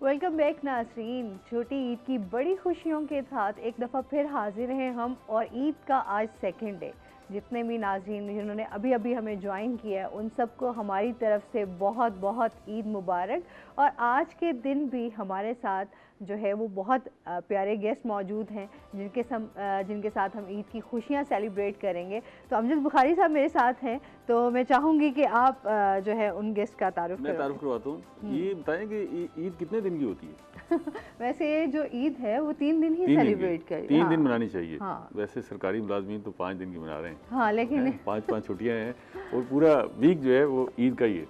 Welcome back नाज़रीन। छोटी ईद की बड़ी खुशियों के साथ एक दफ़ा फिर हाजिर हैं हम, और ईद का आज सेकंड डे। जितने भी नाज़रीन जिन्होंने अभी अभी हमें ज्वाइन किया है उन सबको हमारी तरफ से बहुत बहुत ईद मुबारक। और आज के दिन भी हमारे साथ जो है वो बहुत प्यारे गेस्ट मौजूद हैं जिनके साथ हम ईद की खुशियाँ सेलिब्रेट करेंगे। तो अमजद बुखारी साहब मेरे साथ हैं, तो मैं चाहूँगी कि आप जो है उन गेस्ट का तारुफ मैं तारुफ करवाता हूँ। ये बताएं कि ईद कितने दिन की होती है? वैसे जो ईद है वो 3 दिन ही सेलिब्रेट करें। 3 दिन मनानी चाहिए। हाँ। वैसे सरकारी मुलाजमीन तो 5 दिन की मना रहे हैं। हाँ, लेकिन 5 छुट्टियाँ हैं और पूरा वीक जो है वो ईद का ही है।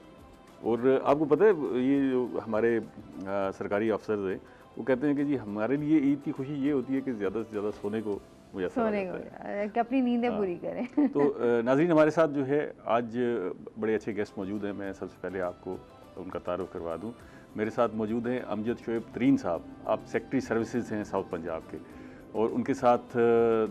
और आपको पता है ये जो हमारे सरकारी अफसर हैं वो कहते हैं कि जी हमारे लिए ईद की खुशी ये होती है कि ज़्यादा से ज़्यादा सोने को कि अपनी नींदें पूरी करें। तो नाज़रीन हमारे साथ जो है आज बड़े अच्छे गेस्ट मौजूद हैं। मैं सबसे पहले आपको उनका तारुफ करवा दूं। मेरे साथ मौजूद हैं अमजद शोएब तरीन साहब, आप सेक्रेटरी सर्विसेज हैं साउथ पंजाब के। और उनके साथ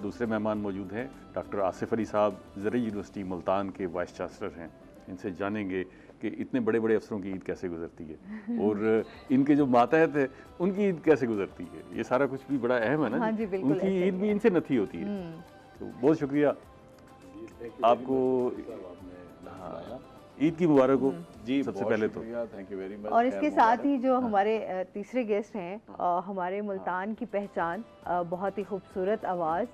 दूसरे मेहमान मौजूद हैं डॉक्टर आसिफ अली साहब, ज़रई यूनिवर्सिटी मुल्तान के वाइस चांसलर हैं। इनसे जानेंगे कि इतने बड़े बड़े अफसरों की ईद कैसे गुजरती है और इनके जो मातहत है उनकी ईद कैसे गुजरती है। ये सारा कुछ भी बड़ा अहम है ना। हाँ जी, उनकी ईद भी इनसे नथी होती है। तो बहुत शुक्रिया आपको। हाँ, ईद की मुबारक हो जी सबसे पहले तो। Thank you very much. और इसके साथ ही जो हमारे तीसरे गेस्ट हैं, हमारे मुल्तान की पहचान, बहुत ही खूबसूरत आवाज़,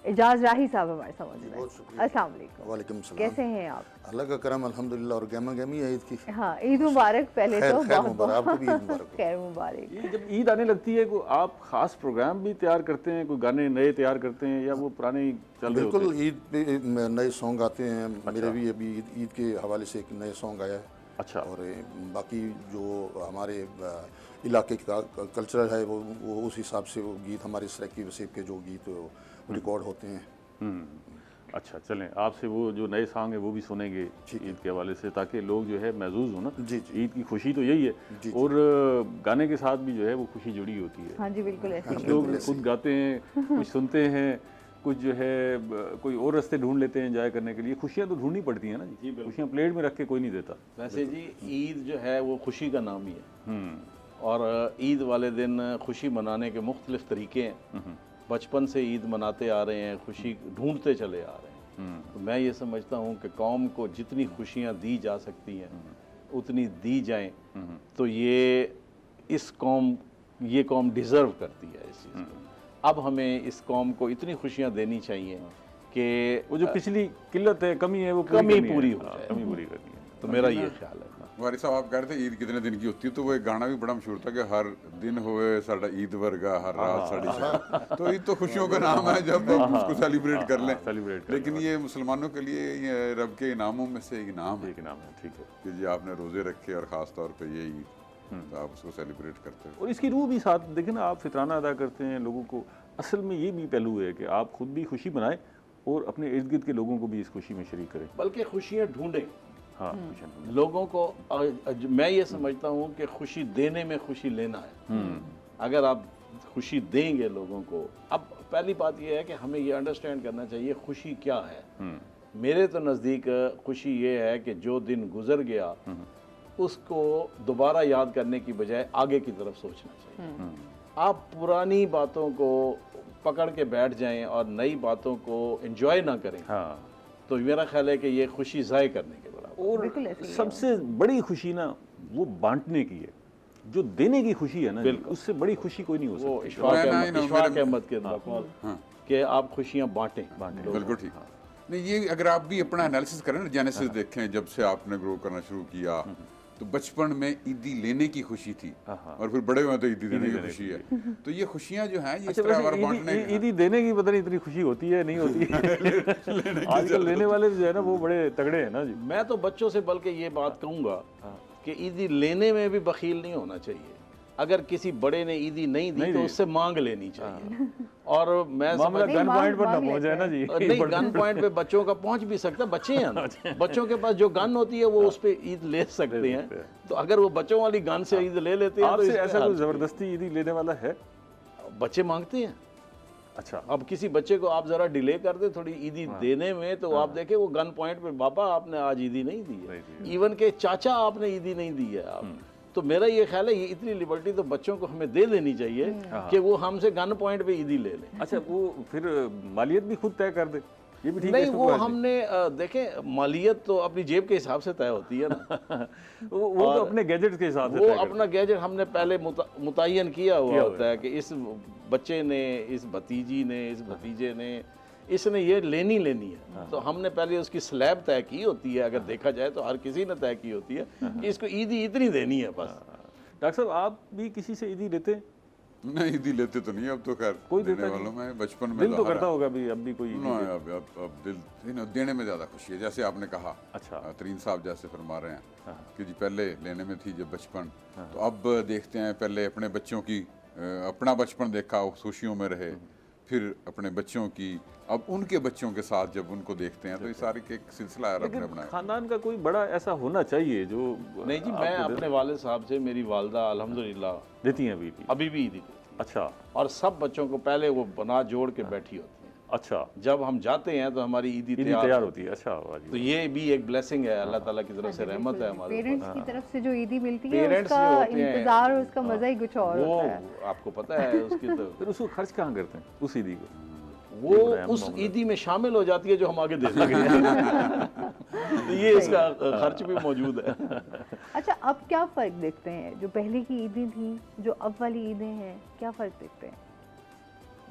एजाज राही साहब हमारे साथ मौजूद हैं। अस्सलाम वालेकुम। वालेकुम सलाम। कैसे हैं आप? अल्लाह का करम अल्हम्दुलिल्लाह। और गहमा गहमी है ईद की। हाँ, ईद मुबारक पहले तो बहुत आपको भी ईद मुबारक। खैर मुबारक। ये जब ईद आने लगती है को आप ख़ास प्रोग्राम भी तैयार करते हैं, कोई गाने नए तैयार करते हैं या वो पुराने ही चल रहे होते हैं? बिल्कुल, ईद पे नए सॉन्ग आते हैं। मेरे भी अभी ईद के हवाले से एक नए सॉन्ग आया है। अच्छा। और बाकी जो हमारे इलाके का कल्चर है वो उस हिसाब से वो गीत हमारे सराकी वसीब के जो गीत रिकॉर्ड होते हैं। अच्छा, चलें आपसे वो जो नए सॉन्ग है वो भी सुनेंगे ईद के हवाले से, ताकि लोग जो है महसूस हो ना। जी जी। ईद की खुशी तो यही है और गाने के साथ भी जो है वो खुशी जुड़ी होती है। हाँ जी, बिल्कुल ऐसे। कुछ लोग खुद गाते हैं, कुछ सुनते हैं, कुछ जो है कोई और रास्ते ढूंढ लेते हैं एंजॉय करने के लिए। खुशियाँ तो ढूंढनी पड़ती हैं ना जी। खुशियाँ प्लेट में रख के कोई नहीं देता। वैसे जी ईद जो है वो खुशी का नाम ही है। और ईद वाले दिन खुशी मनाने के मुख्तलिफ तरीके हैं। बचपन से ईद मनाते आ रहे हैं, खुशी ढूंढते चले आ रहे हैं। तो मैं ये समझता हूँ कि कौम को जितनी खुशियाँ दी जा सकती हैं उतनी दी जाएं, तो ये कौम डिज़र्व करती है इस चीज़ को। अब हमें इस कौम को इतनी खुशियाँ देनी चाहिए कि वो जो पिछली किल्लत है, कमी है, वो कमी पूरी हो जाए। कमी पूरी करनी है। तो मेरा ये ख्याल है। वारी साहब आप कह रहे थे ईद कितने दिन की होती है, तो वो एक गाना भी बड़ा मशहूर था कि हर दिन होए साडा ईद वर्गा, हर रात साड़ी शाम। तो ईद तो खुशियों का नाम है जब हम उसको सेलिब्रेट कर लें। लेकिन ये मुसलमानों के लिए ये रब के इनामों में से एक इनाम है। ठीक है कि जी आपने रोजे रखे और ख़ास तौर पे ये ईद, तो आप उसको सेलिब्रेट करते हो। और इसकी रूह भी साथ देखें ना, आप फितराना अदा करते हैं लोगों को। असल में ये भी पहलू है कि आप खुद भी खुशी बनाएं और अपने इर्द गिर्द के लोगों को भी इस खुशी में शरीक करें। बल्कि खुशियाँ ढूंढें। हाँ, लोगों को मैं ये समझता हूँ कि खुशी देने में खुशी लेना है। अगर आप खुशी देंगे लोगों को, अब पहली बात यह है कि हमें ये अंडरस्टैंड करना चाहिए खुशी क्या है। मेरे तो नज़दीक खुशी ये है कि जो दिन गुजर गया उसको दोबारा याद करने की बजाय आगे की तरफ सोचना चाहिए। आप पुरानी बातों को पकड़ के बैठ जाएं और नई बातों को एंजॉय ना करें, हाँ, तो मेरा ख्याल है कि ये खुशी ज़ाय करने के बराबर। और सबसे बड़ी खुशी ना वो बांटने की है। जो देने की खुशी है ना, उससे बड़ी खुशी कोई नहीं हो सकती। इशफाक अहमद के अंदर कि आप खुशियाँ बांटें। बिल्कुल ठीक। नहीं, ये अगर आप भी अपना एनालिसिस करें ना, जेनेसिस देखें, जब से आपने ग्रो करना शुरू किया तो बचपन में ईदी लेने की खुशी थी और फिर बड़े हुए तो ईदी देने की खुशी है। तो ये खुशियाँ जो हैं ये इस तरह और बांटने की। ईदी देने की पता नहीं इतनी खुशी होती है नहीं होती है। आजकल लेने वाले जो है ना वो बड़े तगड़े हैं ना जी। मैं तो बच्चों से बल्कि ये बात कहूँगा कि ईदी लेने में भी बखील नहीं होना चाहिए। अगर किसी बड़े ने ईदी नहीं दी तो उससे मांग लेनी चाहिए। और मैं गन पॉइंट पर ना पहुंच जाए ना जी। नहीं, गन पॉइंट पे बच्चों का पहुंच भी सकता है। बच्चे हैं ना, बच्चों के पास जो गन होती है वो उस पे ईद ले सकते हैं। तो अगर वो बच्चों वाली गन से ईद ले लेते हैं तो ऐसा कोई जबरदस्ती ईदी लेने वाला है? बच्चे मांगते हैं। अच्छा, अब किसी बच्चे को आप जरा डिले कर दे थोड़ी ईदी देने में, तो आप देखें वो गन पॉइंट पे, पापा आपने आज ईदी नहीं दी है। इवन के चाचा आपने ईदी नहीं दी है। आप तो मेरा ये ख्याल है ये इतनी लिबर्टी तो बच्चों को हमें दे देनी चाहिए कि वो हमसे गन पॉइंट पे ईदी ले लें। अच्छा, वो फिर मालियत भी खुद तय कर दे, ये भी ठीक है? नहीं, वो हमने देखें, मालियत तो अपनी जेब के हिसाब से तय होती है ना। वो तो अपने गैजेट्स के हिसाब से वो अपना गैजेट हमने पहले मुतय्यन किया हुआ होता है कि इस बच्चे ने, इस भतीजी ने, इस भतीजे ने, इसने ये लेनी है। तो हमने पहले उसकी स्लैब तय की होती है, अगर देखा जाए तो हर किसी ने तय की होती है कि इसको ईदी इतनी देनी है बस। डॉक्टर साहब, आप भी किसी से ईदी लेते हैं? नहीं, ईदी लेते तो नहीं, अब तो खैर कोई देने देता वालों में बचपन में दिल तो करता होगा भी, अब भी कोई ना, अब दिल देने में ज़्यादा खुशी है। जैसे आपने कहा, अच्छा, तरीन साहब जैसे फरमा रहे हैं कि जी पहले लेने में थी जब बचपन, तो अब देखते हैं पहले अपने बच्चों की, अपना बचपन देखा, उस खुशियों में रहे, फिर अपने बच्चों की, अब उनके बच्चों के साथ जब उनको देखते हैं तो ये सारी एक सिलसिला है अपने अपना। खानदान का कोई बड़ा ऐसा होना चाहिए जो नहीं जी, मैं अपने वालिद साहब से, मेरी वालदा अल्हम्दुलिल्लाह देती हैं अभी भी ईदी देती है। अच्छा, और सब बच्चों को पहले वो बना जोड़ के बैठी होती है। अच्छा, जब हम जाते हैं तो हमारी ईदी तैयार होती है। अच्छा, तो ये भी एक ब्लेसिंग है, अल्लाह ताला की तरफ से रहमत है हमारे पेरेंट्स की तरफ से जो ईदी मिलती है, पेरेंट्स उसका जो होते हैं, इंतजार और उसका मजा ही कुछ और वो होता है। आपको पता है उसकी तो फिर उसको खर्च कहाँ करते हैं उस ईदी को? वो उस ईदी में शामिल हो जाती है जो हम आगे दे देंगे। तो ये इसका खर्च भी मौजूद है। अच्छा, अब क्या फ़र्क देखते हैं, जो पहले की ईदें थी, जो अब वाली ईदें हैं, क्या फ़र्क देखते हैं?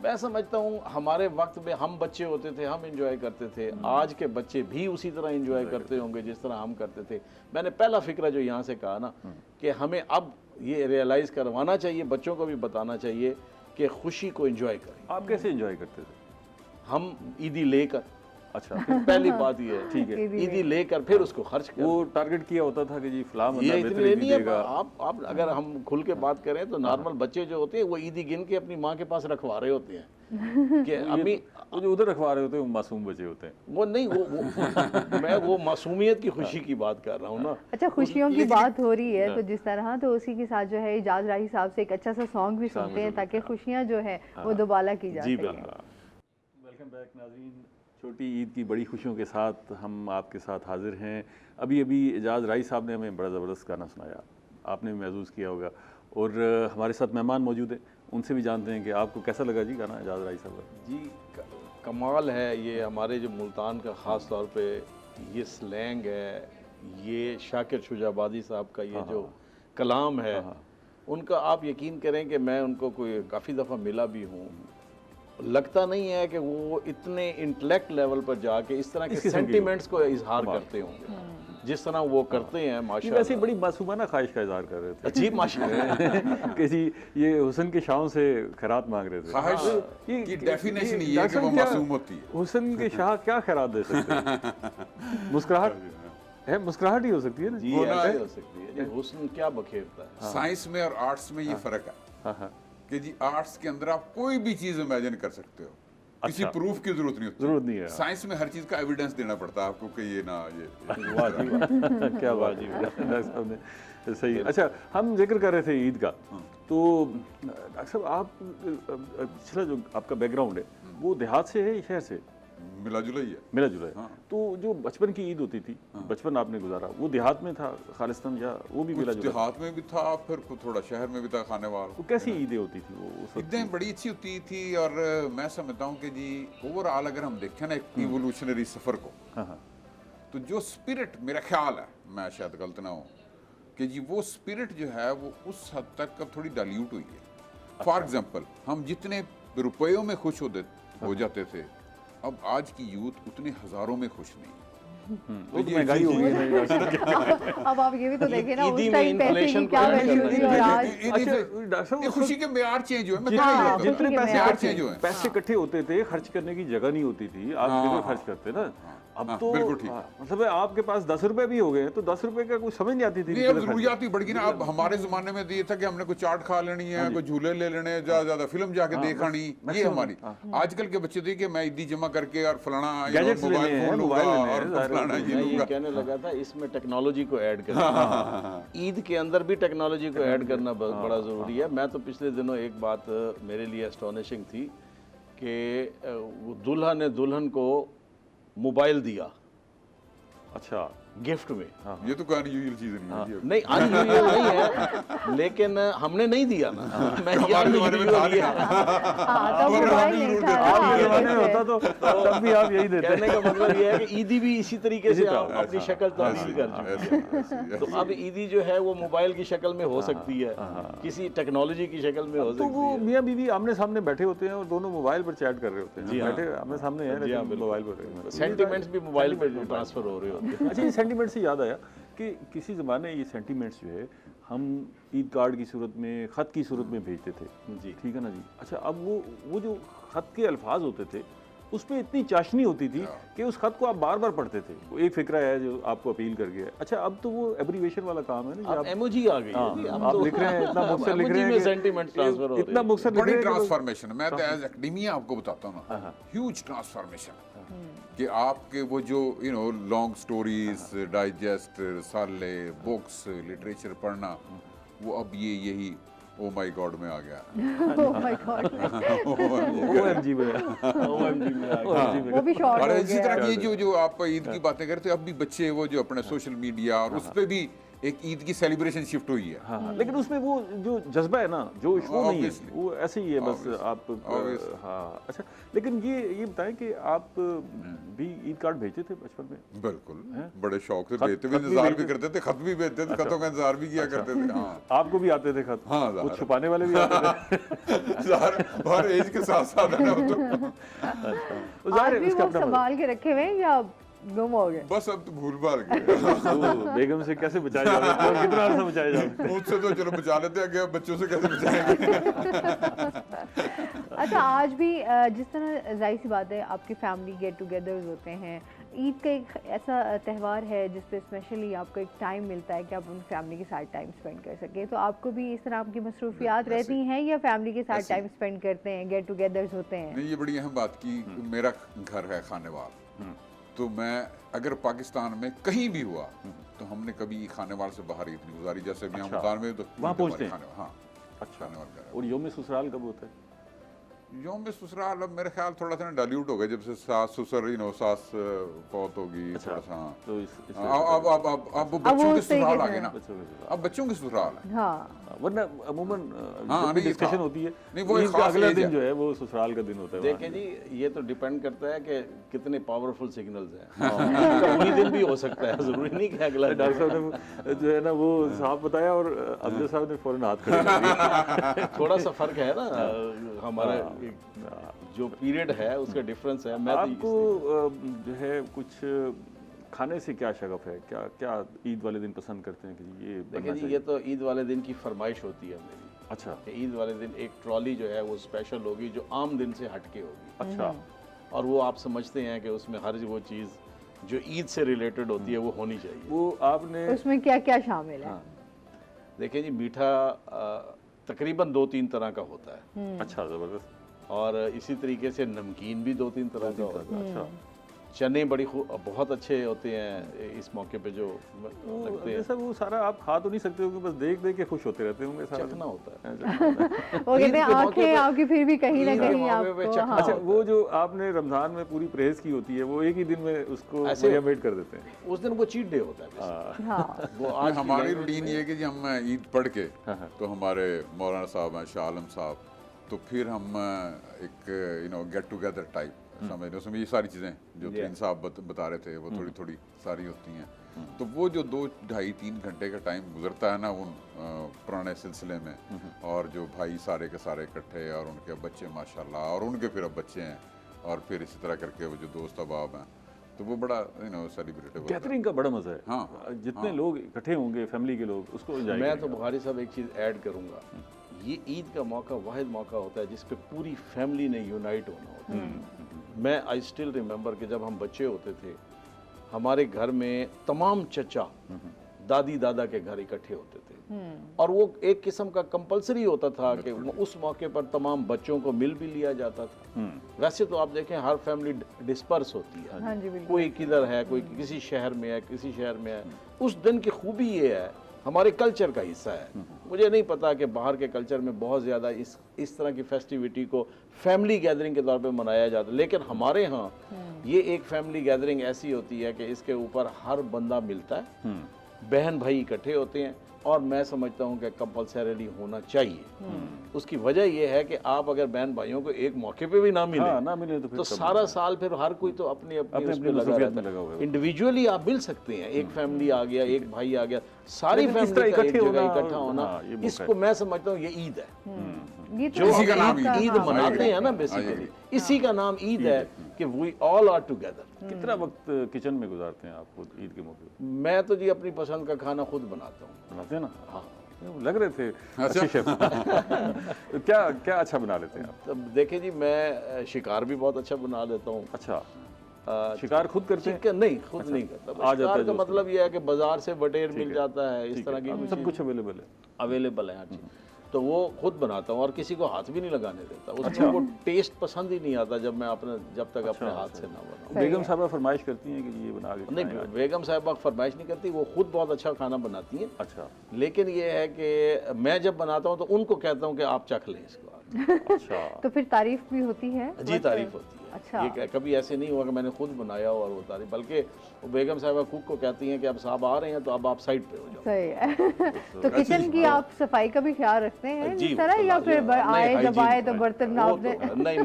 मैं समझता हूँ हमारे वक्त में हम बच्चे होते थे, हम इंजॉय करते थे, आज के बच्चे भी उसी तरह इंजॉय करते होंगे जिस तरह हम करते थे। मैंने पहला फिक्रा जो यहाँ से कहा ना, कि हमें अब ये रियलाइज़ करवाना चाहिए, बच्चों को भी बताना चाहिए कि खुशी को इंजॉय करें। आप कैसे इंजॉय करते थे? हम ईदी लेकर, अच्छा, पहली बात ये है, ठीक है, ईदी लेकर फिर उसको खर्च कर। वो टारगेट किया होता था कि जी फलां बंदा ये बेहतर इतनी ईदी नहीं है। देगा। आप अगर हम खुल के बात करें तो नॉर्मल बच्चे जो होते हैं वो ईदी गिन के अपनी माँ के पास रखवा रहे होते हैं कि अम्मी, वो जो उधर रखवा रहे होते हैं वो मासूम बच्चे होते हैं। वो नहीं, वो मैं वो मासूमियत की खुशी की बात कर रहा हूँ ना। अच्छा, खुशियों की बात हो रही है तो जिस तरह, तो उसी के साथ जो है इजाज राही साहब से एक अच्छा सा सॉन्ग भी सुनते हैं ताकि खुशियाँ जो है वो दोबारा की जा जी सकें। वेलकम बैक नाज़रीन, छोटी ईद की बड़ी खुशियों के साथ हम आपके साथ हाजिर हैं। अभी अभी एजाज राही साहब ने हमें बड़ा ज़बरदस्त गाना सुनाया, आपने भी महसूस किया होगा, और हमारे साथ मेहमान मौजूद हैं, उनसे भी जानते हैं कि आपको कैसा लगा जी गाना एजाज राही साहब का। जी कमाल है ये हमारे जो मुल्तान का ख़ास तौर पे ये स्लैंग है, ये शाकिर शुजाबादी साहब का ये जो कलाम है, उनका आप यकीन करें कि मैं उनको कोई काफ़ी दफ़ा मिला भी हूँ। लगता नहीं है कि वो इतने इंटेलेक्ट लेवल पर जाके इस तरह के सेंटिमेंट्स को इजहार करते होंगे जिस तरह वो करते हैं। माशाल्लाह, वैसे बड़ी मासूमाना ख्वाहिश का इजहार कर रहे थे जी, माशाल्लाह। कि जी ये हुसन के शाहों से खैरात मांग रहे थे। ख्वाहिश की डेफिनेशन ये है कि वो मासूम होती है। हुसन के शाह क्या खैरात दे सकते हैं? मुस्कुराहट है, मुस्कुराहट ही हो सकती है ना जी, ऐसे हो सकती है जी। हुस्न क्या बखेरता है। साइंस में और आर्ट्स में ये फर्क है कि जी आर्ट्स के अंदर आप कोई भी चीज इमेजिन कर सकते हो, किसी प्रूफ की जरूरत नहीं है। साइंस में हर चीज का एविडेंस देना पड़ता है आपको कि ये ना ये वाह जी वाह, क्या बात है, सही है। अच्छा, हम जिक्र कर रहे थे ईद का, तो डॉक्टर साहब आप पिछला जो आपका बैकग्राउंड है वो देहात से है या शहर से? मिला जुला ही है। मिला जुला है। तो जो बचपन की ईद होती थी, बचपन आपने गुजारा, वो देहात में था खालिस्तान या वो भी मिला जुला? देहात में भी था, फिर थोड़ा शहर में भी था खाने वाला। तो कैसी ईदें होती थी वो? ईदें बड़ी अच्छी होती थी, और मैं समझता हूँ कि जी ओवरऑल अगर हम देखें ना एक इवोल्यूशनरी सफर को, तो जो स्पिरिट, मेरा ख्याल है, मैं शायद गलत ना हूँ, कि जी वो स्पिरिट जो है वो उस हद तक अब थोड़ी डाइल्यूट हुई है। फॉर एग्जाम्पल, हम जितने रुपयों में खुश हो जाते थे, अब आज की यूथ उतने हजारों में खुश नहीं। तो महंगाई हो गई है। अब आप ये भी तो देखें ना, ईदी उस में टाइम पैसे की इन्फ्लेशन क्या को वैल्यू थी और आज ये खुशी के मेयार चेंज हुए। मैं हाँ, जितने मेयार चेंज हुए, पैसे इकट्ठे होते थे, खर्च करने की जगह नहीं होती थी, आप कितना खर्च करते ना। अब तो मतलब आपके पास 10 रुपए भी हो गए तो 10 रुपए का कुछ समझ नहीं आती थी। नहीं, अब जरूरियात ही बढ़ गई ना। अब हमारे जमाने में ये था कि हमने कोई चाट खा लेनी है, कोई झूले ले लेने, ज्यादा फिल्म जाके देखानी, ये हमारी। आजकल के बच्चे देखिए, मैं ईदी जमा करके और फलाना मोबाइल फोन लूंगा और फलाना ये कहने लगा था, इसमें टेक्नोलॉजी को ऐड करना, ईद के अंदर भी टेक्नोलॉजी को ऐड करना बड़ा ज़रूरी है। मैं तो पिछले दिनों एक बात मेरे लिए एस्टोनिशिंग थी कि दूल्हा ने दुल्हन को मोबाइल दिया। अच्छा, गिफ्ट में। ये तो कोई अनयूजुअल चीज नहीं है ये। नहीं अनयूजुअल नहीं है, लेकिन हमने नहीं दिया ना। मैं हमारे जमाने में था नहीं। हाँ, तब मगर मोबाइल हमने नहीं जरूर था देखा। ना, आपके जमाने में जैसे। होता तो तब भी आप यही देते। कहने का मतलब ये है कि ईदी भी इसी तरीके से आप तरह, अपनी शक्ल तब्दील कर चुके हैं। तो अब ईदी जो है वो मोबाइल की शक्ल में हो सकती है, किसी टेक्नोलॉजी की शक्ल में हो तो वो सकती है। मियाँ बीवी आमने सामने बैठे होते हैं और दोनों मोबाइल पर चैट कर रहे होते हैं। जी हाँ। बैठे आमने सामने हैं जी हाँ, लेकिन बिल्कुल। मोबाइल पर। सेंटिमेंट्स भी मोबाइल पे ट्रांसफर हो रहे होते हैं। अच्छा, ये सेंटीमेंट से याद आया कि किसी ज़माने ये सेंटीमेंट्स जो है हम ईद कार्ड की सूरत में, ख़त की सूरत में भेजते थे। जी। ठीक है ना जी। अच्छा, अब वो जो ख़त के अल्फाज होते थे उसमें इतनी चाशनी होती थी कि उस खत को आप बार बार पढ़ते थे। वो एक फिक्रा है जो आपको अपील कर गया। अच्छा, अब तो वो एब्रीवेशन वाला काम है ना, अब एमओजी आ गई है जी, अब आप तो लिख रहे हैं, इतना मुखसर लिख रहे हैं में कि सेंटीमेंट ट्रांसफर हो रहे इतना हैं। मुखसर लिख बड़ी रहे हैं कि लोग- ट्रांसफॉर्मेशन, मैं तो एज एकेडमिया आपको बताता हूँ ना, ह्यूज ट्रांसफॉर्मेशन कि आपके वो जो लॉन्ग स्टोरीज, डाइजेस्ट, रसाले, बुक्स, लिटरेचर पढ़ना, वो अब यही ओ माय गॉड में आ गया। Oh my God, OMG में OMG में आ गई। OMG में वो भी शॉर्ट और हो इसी गया। तरह की जो आप ईद की बातें करते हो, अब भी बच्चे वो जो अपने सोशल मीडिया और उस पे भी एक ईद की सेलिब्रेशन शिफ्ट हुई है। हाँ, लेकिन उसमें वो जो जज्बा है ना, जो वो नहीं है, Obviously. वो ऐसे ही है बस। Obviously. आप Obviously. हाँ। अच्छा, लेकिन ये बताएं कि आप भी ईद कार्ड भेजते थे बचपन में? बिल्कुल, बड़े शौक से खत- भेजते भी, खत भी इंतजार भी भेजते- करते थे, खत भी भेजते थे, खतों का इंतजार भी किया करते थे। हाँ, आपको भी आते थे खत? हाँ, वो ज़ाहिर। छुपाने वाले भी आते थे? हर एज के साथ साथ है ना वो तो। तो जाहिर आज है भी उसका वो अपना संभाल के रखे हुए हैं या गुम हो गए? बस अब तो भूल भाल गए। तो बेगम से कैसे बचाया जा सकता है और कितना अर्सा बचाया जा सकता है? मुझसे तो चलो बचा लेते हैं, अब बच्चों से कैसे बचाएंगे। अच्छा, आज भी जिस तरह जाहिर सी बात है आपकी फैमिली गेट टुगेदर्स होते हैं, ईद का एक ऐसा त्यौहार है जिस पे स्पेशली आपको एक टाइम मिलता है कि आप अपनी फैमिली के साथ टाइम स्पेंड कर सकें। तो आपको भी इस तरह आपकी मसरूफियात रहती हैं या फैमिली के साथ टाइम स्पेंड करते हैं, गेट टुगेदर्स होते हैं? नहीं, ये बड़ी अहम बात की, मेरा घर है खानेवाल, तो मैं अगर पाकिस्तान में कहीं भी हुआ तो हमने कभी खानेवाल से बाहर ईद नहीं गुजारी। जैसे भी हम अच्छा। मुल्तान में तो वहाँ पहुँचते हैं? हाँ, अच्छा। खानेवाल का है। और योम ससुराल कब होता है? योम ससुराल अब मेरे ख्याल थोड़ा सा डाइल्यूट हो गया जब से सास ससुर सास फौत होगी, अच्छा। थोड़ा सा। हाँ। तो अब बच्चों के तरीके ससुराल आ से गए ना, बच्चों के साथ। अब बच्चों के ससुराल है। हाँ, वरना अमूमन हाँ, जब भी नहीं, ये डिस्कशन था। होती है नहीं, वो एक ईद का खास अगला एज दिन है। जो है वो ससुराल का दिन होता है। देखें जी, ये तो डिपेंड करता है कि कितने पावरफुल सिग्नल्स हैं। तो वही दिन भी हो सकता है, जरूरी नहीं कि अगला दिन। डॉक्टर साहब ने जो है ना वो साफ बताया और अब्दुल साहब ने फौरन हाथ खड़े कर दिए। थोड़ा सा फर्क है ना हमारा जो पीरियड है उसका डिफरेंस है। मैं आपको तो जो है कुछ खाने से क्या शगफ है? क्या क्या ईद वाले दिन पसंद करते हैं कि ये बनना देखिए जी, चाहिए? ये तो ईद वाले दिन की फरमाइश होती है मेरी अच्छा कि ईद वाले दिन एक ट्रॉली जो है वो स्पेशल होगी, जो आम दिन से हटके होगी। अच्छा। और वो आप समझते हैं कि उसमें हर वो चीज़ जो ईद से रिलेटेड होती है वो होनी चाहिए। वो आपने उसमें क्या क्या शामिल है? देखिए जी, मीठा तकरीबन 2-3 तरह का होता है, अच्छा, ज़बरदस्त। और इसी तरीके से नमकीन भी 2-3 तरह का होता है। अच्छा, चने बहुत अच्छे होते हैं इस मौके पे जो लगते हैं। जैसा वो सारा आप खा तो नहीं सकते होंगे, बस देख देख के खुश होते रहते होंगे सारा चखना होता है। वो कहते हैं ईद के मौके आंखें पे- आपकी फिर भी कहीं ना ईद के कहीं मौके पे आपको चखना हाँ। अच्छा, वो जो आपने रमज़ान में पूरी परहेज़ की होती है वो एक ही दिन में उसको ऐसे- मेड कर देते हैं। उस दिन वो चीट डे होता है basically। हाँ, वो आज आज की हमारी language रूटीन में- ये है कि जी हम ईद पढ़ के तो हमारे मौलाना साहब हैं, शाह आलम साहब, तो फिर हम एक गेट टुगेदर टाइप समझ रहे, उसमें ये सारी चीज़ें जो तीन साहब बता रहे थे वो थोड़ी थोड़ी सारी होती हैं। तो वो जो 2-2.5-3 घंटे का टाइम गुजरता है ना उन पुराने सिलसिले में, और जो भाई सारे के सारे इकट्ठे और उनके बच्चे माशाल्लाह, और उनके फिर अब बच्चे हैं, और फिर इसी तरह करके वो जो दोस्त अहबाब हैं, तो वो बड़ा सेलिब्रेटेबल। गैदरिंग का बड़ा मज़ा है। हाँ, जितने लोग इकट्ठे होंगे फैमिली के लोग उसको enjoy मैं तो करेंगे। बुखारी साहब एक चीज़ ऐड करूंगा, ये ईद का मौका वाहिद मौका होता है जिस पे पूरी फैमिली ने यूनाइट होना होता है। मैं आई स्टिल रिमेंबर कि जब हम बच्चे होते थे हमारे घर में तमाम चचा दादी दादा के घर इकट्ठे होते थे, और वो एक किस्म का कंपलसरी होता था कि उस मौके पर तमाम बच्चों को मिल भी लिया जाता था। वैसे तो आप देखें हर फैमिली डिस्पर्स होती हाँ है, जी, बिल्कुल। कोई किधर है, कोई किसी शहर में है, किसी शहर में है। उस दिन की खूबी ये है हमारे कल्चर का हिस्सा है। मुझे नहीं पता कि बाहर के कल्चर में बहुत ज़्यादा इस तरह की फेस्टिविटी को फैमिली गैदरिंग के तौर पे मनाया जाता है, लेकिन हमारे यहाँ ये एक फैमिली गैदरिंग ऐसी होती है कि इसके ऊपर हर बंदा मिलता है, बहन भाई इकट्ठे होते हैं, और मैं समझता हूँ कि कंपल्सरीली होना चाहिए। उसकी वजह यह है कि आप अगर बहन भाइयों को एक मौके पे भी ना मिले, तो, तो सारा साल फिर हर कोई तो अपनी उस पे लगा रहता है। इंडिविजुअली आप मिल सकते हैं, एक फैमिली आ गया, एक भाई आ गया, सारी फैमिली का एक जगह इकट्ठा होना, इसको मैं समझता हूँ ये ईद है। ये जो इसी का नाम ईद मनाते हैं ना, बेसिकली इसी का नाम ईद है कि वी ऑल आर टुगेदर। कितना वक्त किचन में गुजारते हैं आप खुद ईद के मौके पर? मैं तो जी अपनी पसंद का खाना खुद बनाता हूँ। बनाते हैं ना? हाँ, लग रहे थे अच्छे शेफ। क्या क्या अच्छा बना लेते हैं आप? तब देखिए जी, मैं शिकार भी बहुत अच्छा बना लेता हूँ। अच्छा, शिकार खुद करते हैं? नहीं, खुद नहीं करता। शिकार का मतलब यह है कि बाजार से बटेर मिल जाता है, इस तरह की सब कुछ अवेलेबल है हर चीज़, तो वो खुद बनाता हूँ और किसी को हाथ भी नहीं लगाने देता। उसको वो टेस्ट पसंद ही नहीं आता जब तक अपने हाथ से ना बनाऊँ। बेगम साहबा फरमाइश करती हैं कि ये बना के नहीं, बेगम साहबा फरमाइश नहीं करती, वो खुद बहुत अच्छा खाना बनाती हैं। अच्छा, लेकिन ये है कि मैं जब बनाता हूँ तो उनको कहता हूँ कि आप चख लें इसको। अच्छा। तो फिर तारीफ भी होती है? जी, तारीफ होती है। अच्छा। ये कभी ऐसे नहीं हुआ कि मैंने खुद बनाया हो और वो तारीफ, बल्कि वो बेगम साहबा कुक को कहती हैं कि अब साहब आ रहे हैं तो अब आप साइड पे हो जाओ। सही है। तो किचन की आप सफाई का भी ख्याल रखते हैं जी, इस तरह, या फिर जब आए तो बर्तन आपने? नहीं।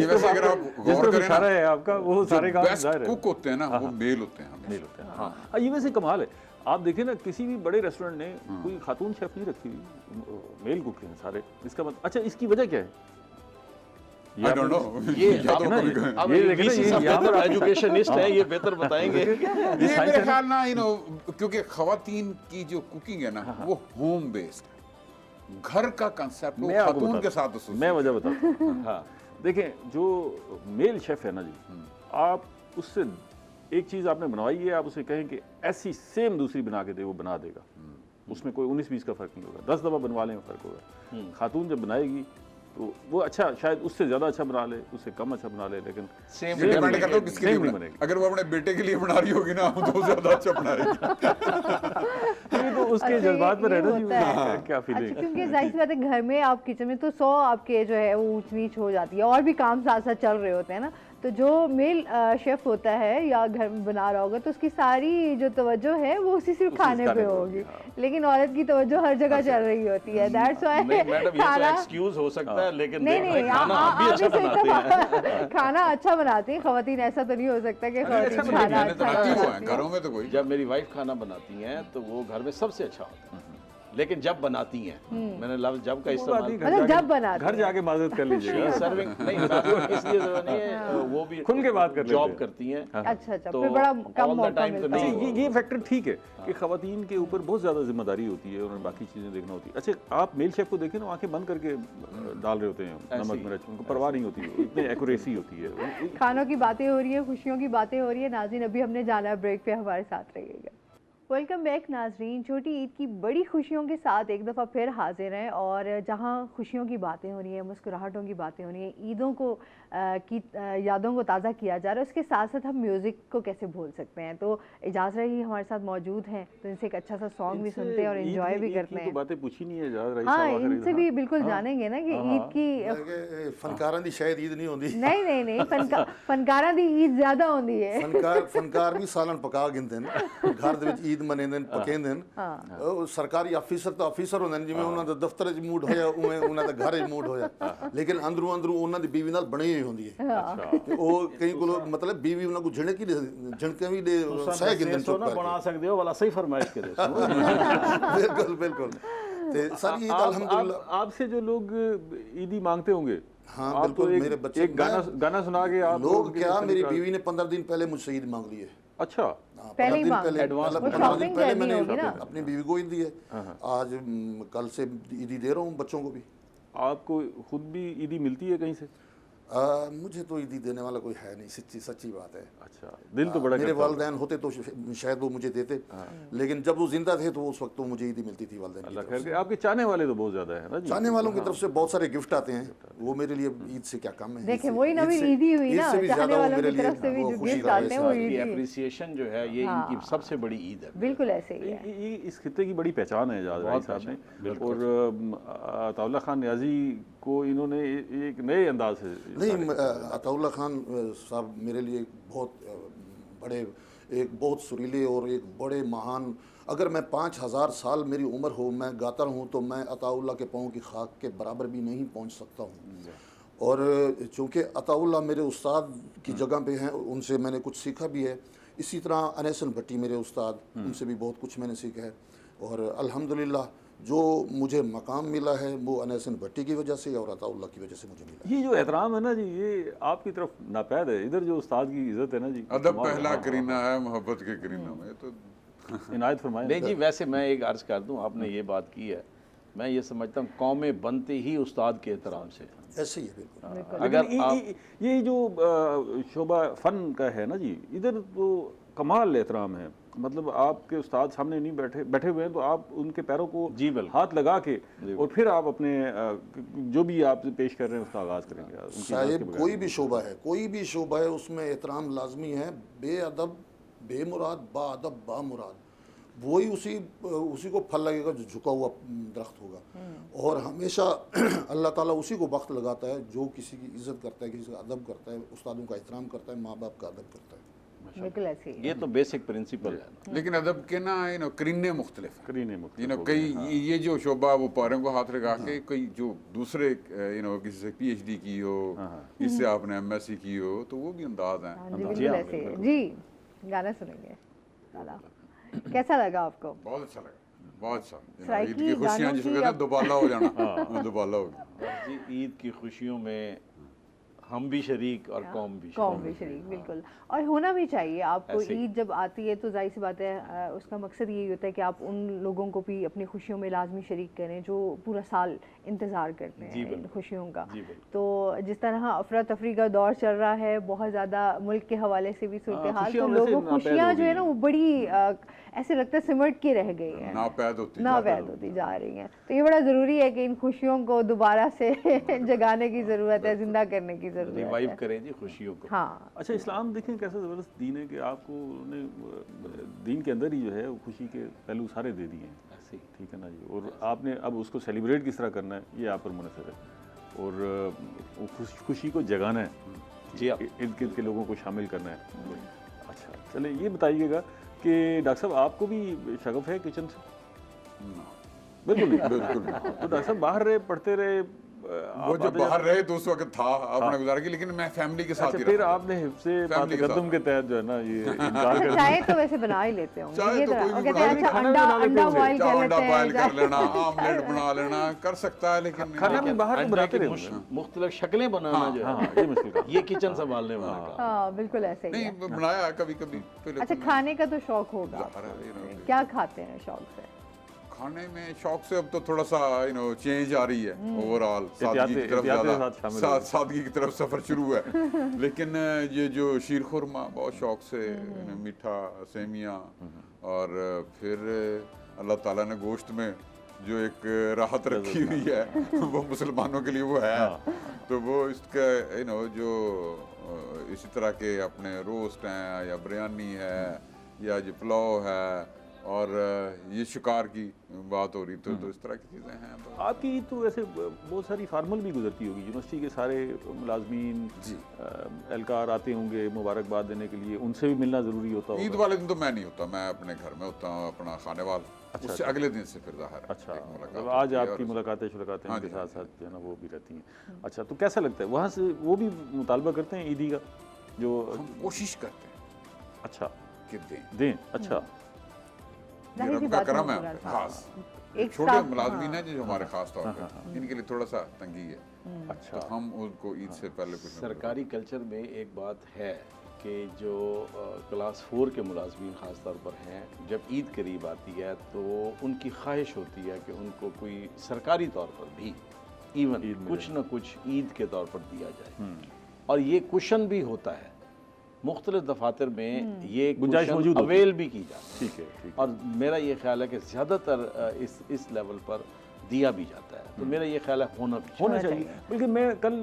वैसे अगर आप गौर करें ना, है आपका वो सारे काम बेस्ट कुक होते हैं ना वो मेल होते हैं। मेल होते हैं। हाँ, ये वैसे कमाल है। आप देखिए ना, किसी भी बड़े रेस्टोरेंट ने कोई खातून शेफ नहीं रखी हुई, मेल कुक हैं सारे। इसका मतलब अच्छा, इसकी वजह क्या है? I don't know। ये ये एजुकेशनिस्ट है, ये बेहतर बताएंगे। ये मेरे ख्याल ना क्योंकि खवातीन की जो कुकिंग है ना वो होम बेस्ड, घर का कंसेप्ट वो खातून के साथ associate। मैं वजह बताता हूँ। हाँ, देखें, जो मेल शेफ है ना जी, आप उससे एक चीज़ आपने बनवाई है, आप उसे कहें कि ऐसी सेम दूसरी बना के दे, वो बना देगा। उसमें कोई 19-20 का फ़र्क नहीं होगा, 10 दफ़ा बनवा लें फ़र्क होगा। खातून जब बनाएगी तो वो अच्छा, शायद उससे ज़्यादा अच्छा बना ले, उससे कम अच्छा बना ले, लेकिन सेम डिपेंड करता है किसके लिए बना। अगर वो अपने बेटे के लिए बना रही होगी ना तो ज़्यादा अच्छा बनाएगी। तो उसके जज्बात में रहना जी, क्या फीलिंग। अच्छा, क्योंकि जाहिर सी बात है घर में आप किचन में तो 100 आपके जो है वो ऊंच नीच हो जाती है, और भी काम साथ साथ चल रहे होते हैं ना। तो जो मेल शेफ होता है या घर में बना रहा होगा तो उसकी सारी जो तवज्जो है वो उसी सिर्फ खाने पे होगी, लेकिन औरत की तवज्जो हर जगह चल रही होती है। दैट्स व्हाई मैडम ये तो एक्सक्यूज हो सकता है, लेकिन नहीं, खाना अच्छा बनाती है खवातीन, ऐसा तो नहीं हो सकता कि खवातीन खाना अच्छा। घरों में तो कोई, जब मेरी वाइफ खाना बनाती हैं तो वो घर में सबसे अच्छा होता है, लेकिन जब बनाती हैं, मैंने लफ्ज़ जब का इस्तेमाल, मतलब जब बनाती घर जाके माजूद कर लीजिएगा। सर्विंग नहीं, इसलिए जरूरत नहीं है, वो भी खुल के बात कर जॉब करती हैं। अच्छा, तो फिर बड़ा कम all the मौका time तो मिलता है। नहीं। ये फैक्टर ठीक है कि खवातीन के ऊपर बहुत ज़्यादा जिम्मेदारी होती है, उन्हें बाकी चीज़ें देखना होती है। अच्छा, आप मेल शेफ को देखें ना, आंखें बंद करके डाल रहे होते हैं नमक मिर्च, उनको परवाह नहीं होती है, इतनी एक्यूरेसी होती है। खानों की बातें हो रही है, खुशियों की बातें हो रही है। नाज़रीन, अभी हमने जाना है ब्रेक पे, हमारे साथ रहिएगा। वेलकम बैक नाजरीन। छोटी ईद की बड़ी खुशियों के साथ एक दफ़ा फिर हाजिर हैं, और जहां खुशियों की बातें हो रही हैं, मुस्कुराहटों की बातें हो रही हैं, ईदों को की यादों को ताज़ा किया जा रहा है, उसके साथ साथ हम म्यूज़िक को कैसे भूल सकते हैं। तो इजाज़ रही हमारे साथ मौजूद हैं, तो इनसे एक अच्छा सा सॉन्ग भी सुनते हैं और इन्जॉय भी करते हैं। बातें पूछी नहीं है इजाज़ रही। हाँ, इनसे भी बिल्कुल जानेंगे ना कि ईद की फनकारां दी शायद ईद नहीं होती। नहीं, फनकारां दी ईद ज़्यादा होती है। फनकार भी सालन पका गिनते हैं, घर दे विच ईद मनेंदे ने, पकेंदे ने। सरकारी अफीसर तो अफीसर होंदे ने, जिवें उन्हां दा दफ्तर च मूड होया उवें उन्हां दा घर च मूड होया, लेकिन अंदरों उन्हां दी बीवी नाल बणी होई होंदी है। ਉਹ ਕਈ ਕੋਲ ਮਤਲਬ ਬੀਵੀ ਉਹਨਾਂ ਕੋ ਝਿਣਕ ਹੀ ਝਿਣਕੇ ਵੀ ਦੇ ਸਹਿ ਗਿੰਦੇ ਨੇ, ना बना सकते हो वाला, सही फरमाइश करे। बिल्कुल। ते सारी ईद अल्हम्दुलिल्लाह। आपसे जो लोग ईदी मांगते होंगे, हाँ आप बिल्कुल, तो मेरे बच्चे एक गाना सुना के आप लोग क्या, मेरी बीवी ने 15 दिन पहले मुझसे ईद मांग ली है। अच्छा, पहले ही मांग, एडवांस वो शॉपिंग करनी होगी ना। अपनी बीवी को ईद दी है, आज कल से ईदी दे रहा हूँ बच्चों को भी। आपको खुद भी ईदी मिलती है कहीं से? मुझे तो ईदी देने वाला कोई है नहीं, सच्ची बात है। अच्छा, दिल तो बड़ा मेरे करता होगा। वालिदैन होते तो शायद वो मुझे देते, लेकिन जब वो जिंदा थे तो उस वक्त तो मुझे ईदी मिलती थी वालिदैन की अल्लाह तरफ खैर से। करे। आपके चाहने वाले तो बहुत ज्यादा है ना जी। चाहने वालों की तरफ से बहुत सारे गिफ्ट आते हैं, वो मेरे लिए ईद से क्या कम है। देखें वही नवीन ईदी हुई ना, ईद से भी चाहने ज्यादा वो वालों मेरे की लिए तरफ से भी वो जो खुशी गिफ्ट का आते हैं वो की ईदी है। एप्रिसिएशन जो है ये इनकी सबसे बड़ी ईद है। बिल्कुल ऐसे ही है। ये इस खित्ते की बड़ी पहचान है जाद राय साहब ने। और अताउल्ला खान न्याजी को इन्होंने एक नए अंदाज से नहीं, अताउल्ला खान साहब मेरे लिए बहुत बड़े, एक बहुत सुरीले और एक बड़े महान, अगर मैं 5000 साल मेरी उम्र हो, मैं गाता हूँ तो मैं अताउल्ला के पाँव की खाक के बराबर भी नहीं पहुँच सकता हूँ। और चूँकि अताउल्ला मेरे उस्ताद की जगह पे हैं, उनसे मैंने कुछ सीखा भी है। इसी तरह अनैसन भट्टी मेरे उस्ताद, उनसे भी बहुत कुछ मैंने सीखा है। और अल्हम्दुलिल्लाह जो मुझे मकाम मिला है वो अनैसन भट्टी की वजह से और अताउल्ला की वजह से मुझे मिला है। ये जो एहतराम है ना जी, ये आपकी तरफ नापैद है। इधर जो उस्ताद की इज्जत है ना जी, अदब पहला करीना है मोहब्बत के करीना में, तो इनायत फरमाएं। नहीं जी, वैसे मैं एक अर्ज कर दूं, आपने ये बात की है, मैं ये समझता हूँ कौमें बनते ही उस्ताद के एहतराम से। ऐसे ही है बिल्कुल। अगर ये जो शोबा फ़न का है ना जी, इधर तो कमाल एहतराम है। मतलब आपके उस्ताद सामने नहीं बैठे हुए हैं तो आप उनके पैरों को जी बिल्कुल हाथ लगा के और फिर आप अपने जो भी आप पेश कर रहे हैं उसका आगाज़ करेंगे। उनकी साहिब कोई भी शोबा है उसमें एहतराम लाजमी है। बेअदब बेमुराद बाअदब बामुराद, वही उसी को फल लगेगा जो झुका हुआ दरख्त होगा। और हमेशा अल्लाह ताला उसी को वक्त लगाता है जो किसी की इज्जत करता है, किसी का अदब करता है, उस्तादों का एहतराम करता है, माँ बाप का अदब करता है। बिल्कुल ऐसे ही है। ये तो बेसिक प्रिंसिपल है। लेकिन अदब के ना करीने मुख्तलिफ हैं। करीने मुख्तलिफ कई ये जो शोबा वो पैरों को हाथ लगा के, कई जो दूसरे किसी से PhD की हो, इससे आपने MSc की हो, तो वो भी अंदाज हैं। हाँ जी, बिल्कुल ऐसे ही है। जी गाना सुनेंगे दादा, कैसा लगा आपको? बहुत अच्छा लगा, बहुत अच्छा। सराइकी ईद की खुशियाँ गानों जिसको की कहते हैं अब- दोबाला हो जाना, दोबाला हो गया। जी ईद की खुशियों में हम भी शरीक और कौम भी कौम भी शरीक, बिल्कुल। और होना भी चाहिए। आपको ऐसे ही। ईद जब आती है तो जाहिर सी बात है उसका मकसद यही होता है कि आप उन लोगों को भी अपनी खुशियों में लाजमी शरीक करें जो पूरा साल इंतज़ार करते हैं इन खुशियों का। तो जिस तरह अफरा तफरी का दौर चल रहा है, बहुत ज़्यादा मुल्क के हवाले से भी सूरत हाल, तो लोगों खुशियाँ जो है ना वो बड़ी ऐसे लगता है सिमट के रह गई हैं, नापैद होती जा रही हैं। तो ये बड़ा ज़रूरी है कि इन खुशियों को दोबारा से जगाने की ज़रूरत है, जिंदा करने की ज़रूरत है। रिवाइव करें जी खुशियों को। हाँ, अच्छा, इस्लाम देखें कैसा ज़बरदस्त दीन है कि आपको उन्होंने दीन के अंदर ही जो है वो खुशी के पहलू सारे दे दिए हैं। ऐसे ही। ठीक है ना जी। और आपने अब उसको सेलिब्रेट किस तरह करना है ये आप पर मुनहसर है। और वो खुशी को जगाना है, जी हाँ। इर्द गिर्द के लोगों को शामिल करना है। अच्छा, चले ये बताइएगा कि डॉक्टर साहब आपको भी शगफ है किचन से? बिल्कुल नहीं। बिल्कुल। तो डॉक्टर साहब बाहर रहे, पढ़ते रहे, वो जो बाहर रहे तो उस वक्त था अपना गुजारा की, लेकिन मैं फैमिली के साथ ही फिर रहा। आपने हिफ्ज़े फैमिली के कदम के तहत जो है ना ये इनकार कर चाय तो वैसे बना ही लेते होंगे। चाय ये तो तरह- कोई और भी कहते हैं बना अच्छा लेते होंगे। अंडा बॉईल कर अंडा लेते बॉयल कर हैं। लेना, आमलेट बना लेना, कर सकता है, लेकिन खाना भी बाहर तो अंडा बनाते की रहे। मुख्तलिफ शक्लें बनाना जो है, हाँ, ये मुश्किल काम। ये किचन संभालने वाला काम। हाँ, बिल्कुल ऐसे ही नहीं है। बनाया कभी कभी। अच्छा, खाने का तो शौक होगा ज़ाहिर है, आपको। क्या खाते हैं शौक से? खाने में शौक से अब तो थोड़ा सा चेंज आ रही है ओवरऑल, सादगी की तरफ एहतियात के ज़्यादा साथ शामिल हो गए। सादगी की तरफ सफ़र शुरू है। लेकिन ये जो शीर खुरमा बहुत शौक से, मीठा सेमियाँ, और फिर अल्लाह ताला ने गोश्त में जो एक राहत रखी हुई है वो मुसलमानों के लिए वो है। तो वो इसका जो इसी तरह के अपने रोस्ट हैं या बिरयानी है या जो पुलाव है, और ये शिकार की बात हो रही, तो इस तरह की चीज़ें हैं। तो आपकी तो वैसे बहुत सारी फार्मल भी गुजरती होगी, यूनिवर्सिटी के सारे मुलाजमीन जी। एहलकार आते होंगे मुबारकबाद देने के लिए, उनसे भी मिलना ज़रूरी होता ईद होगा। वाले दिन तो मैं नहीं होता, मैं अपने घर में होता हूँ, अपना खाने वाला। उससे अगले दिन से फिर ज़ाहिर है अच्छा, एक मुलाकात मतलब आज होती है आपकी और- मुलाकातें शुलाकातें हाँ उनके जी, साथ हाँ साथ जो है ना वो भी रहती हैं। अच्छा, तो कैसा लगता है वहाँ से वो भी मुतालबा करते हैं ईदी का जो? हम कोशिश करते हैं अच्छा, कि दें। अच्छा, ये जाहिर सी रब का बात है, करम है पूरा साल। खास। एक छोटे साथ- मुलाजमीन हैं जो हमारे खास तौर पे, इनके लिए थोड़ा सा तंगी है। अच्छा। तो हम उनको ईद से पहले कुछ न कुछ- सरकारी कल्चर में एक बात है कि जो क्लास 4 के मुलाजमीन ख़ास तौर पर हैं, जब ईद करीब आती है तो उनकी ख्वाहिश होती है कि उनको कोई सरकारी तौर पर भी इवन ईद मिले। कुछ न कुछ ईद के तौर पर दिया जाए। और ये कुशन भी होता है, मुख्तलिफ दफातर में ये गुंजाइश मौजूद होती है। अवेल भी की जाती है। ठीक है, ठीक है। और मेरा ये ख्याल है कि ज़्यादातर इस लेवल पर दिया भी जाता है, तो मेरा ये ख्याल है होना भी चाहिए। होना चाहिए। बल्कि मैं कल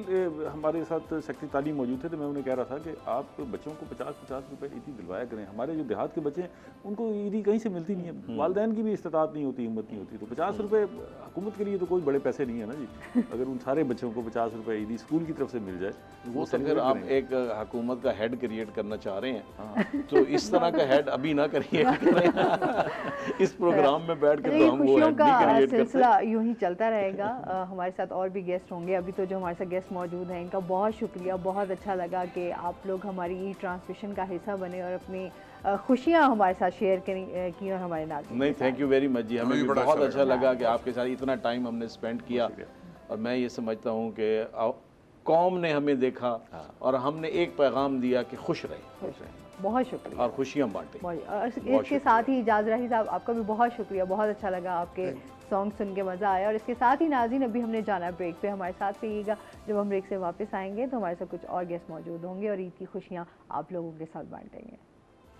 हमारे साथ सेक्रेटरी तालीम मौजूद थे, तो मैं उन्हें कह रहा था कि आप बच्चों को 50-50 रुपए ईदी दिलवाया करें। हमारे जो देहात के बच्चे हैं उनको ईदी कहीं से मिलती नहीं है, वालदैन की भी इस्तात नहीं होती, हिम्मत नहीं होती, तो 50 रुपये हुकूमत के लिए तो कोई बड़े पैसे नहीं है ना जी। अगर उन सारे बच्चों को 50 रुपये ईदी स्कूल की तरफ से मिल जाए, वो तो फिर आप एक हुकूमत का हेड क्रिएट करना चाह रहे हैं, तो इस तरह का हेड अभी ना करिए। इस प्रोग्राम में बैठ के तो हम वो खुशियों हेड का नहीं क्रिएट करते। सिलसिला यूं ही चलता रहेगा। हमारे साथ और भी गेस्ट होंगे। अभी तो जो हमारे साथ गेस्ट मौजूद हैं इनका बहुत शुक्रिया, बहुत अच्छा लगा कि आप लोग हमारी ट्रांसमिशन का हिस्सा बने और अपनी खुशियाँ हमारे साथ शेयर की और हमारे नाज़रीन नहीं, थैंक यू वेरी मच जी, हमें भी बड़ा बहुत अच्छा अच्छा लगा कि आपके साथ इतना टाइम हमने स्पेंड किया। और मैं ये समझता हूँ कि कौम ने हमें देखा और हमने एक पैगाम दिया कि खुश रहे, बहुत शुक्रिया और खुशियाँ बांटें। इसके साथ ही इजाज़ रही साहब, आपका भी बहुत शुक्रिया, बहुत अच्छा लगा आपके सॉन्ग सुन के मज़ा आया। और इसके साथ ही नाज़रीन अभी हमने जाना है ब्रेक पे, हमारे साथ रहिएगा। जब हम ब्रेक से वापस आएंगे तो हमारे साथ कुछ और गेस्ट मौजूद होंगे और ईद की खुशियाँ आप लोगों के साथ बांटेंगे।